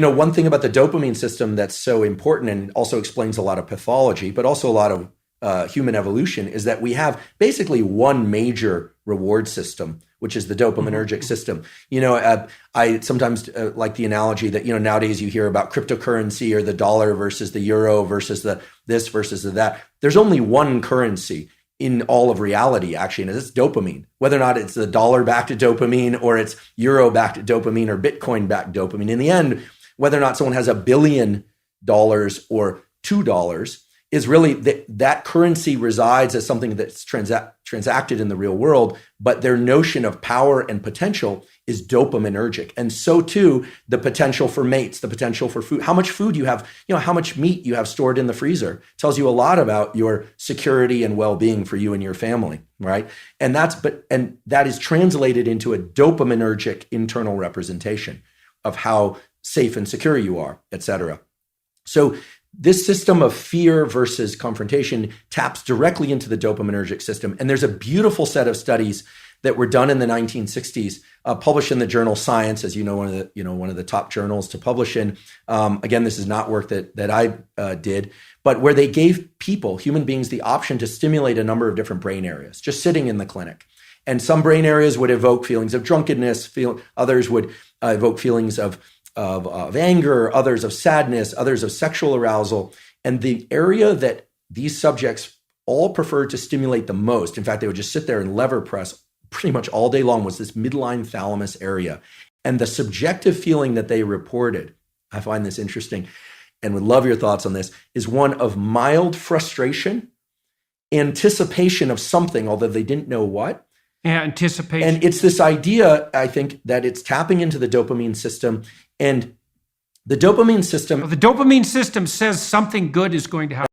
One thing about the dopamine system that's so important and also explains a lot of pathology, but also a lot of human evolution, is that we have basically one major reward system, which is the dopaminergic system. I sometimes like the analogy that, nowadays you hear about cryptocurrency or the dollar versus the euro versus the this versus the that. There's only one currency in all of reality, actually, and it's dopamine. Whether or not it's the dollar-backed dopamine or it's euro-backed dopamine or Bitcoin-backed dopamine, in the end, whether or not someone has $1 billion or $2 is really that currency resides as something that's transacted in the real world, but their notion of power and potential is dopaminergic. And so too, the potential for mates, the potential for food, how much food you have, how much meat you have stored in the freezer tells you a lot about your security and well-being for you and your family, right? And that is translated into a dopaminergic internal representation of how safe and secure you are, et cetera. So this system of fear versus confrontation taps directly into the dopaminergic system. And there's a beautiful set of studies that were done in the 1960s, published in the journal Science, as one of the top journals to publish in. Again, this is not work that I did, but where they gave human beings, the option to stimulate a number of different brain areas, just sitting in the clinic. And some brain areas would evoke feelings of drunkenness, others would evoke feelings of anger, others of sadness, others of sexual arousal. And the area that these subjects all preferred to stimulate the most, in fact, they would just sit there and lever press pretty much all day long, was this midline thalamus area. And the subjective feeling that they reported, I find this interesting and would love your thoughts on this, is one of mild frustration, anticipation of something, although they didn't know what. Yeah, anticipation. And it's this idea, I think, that it's tapping into the dopamine system. And the dopamine system... Well, the dopamine system says something good is going to happen.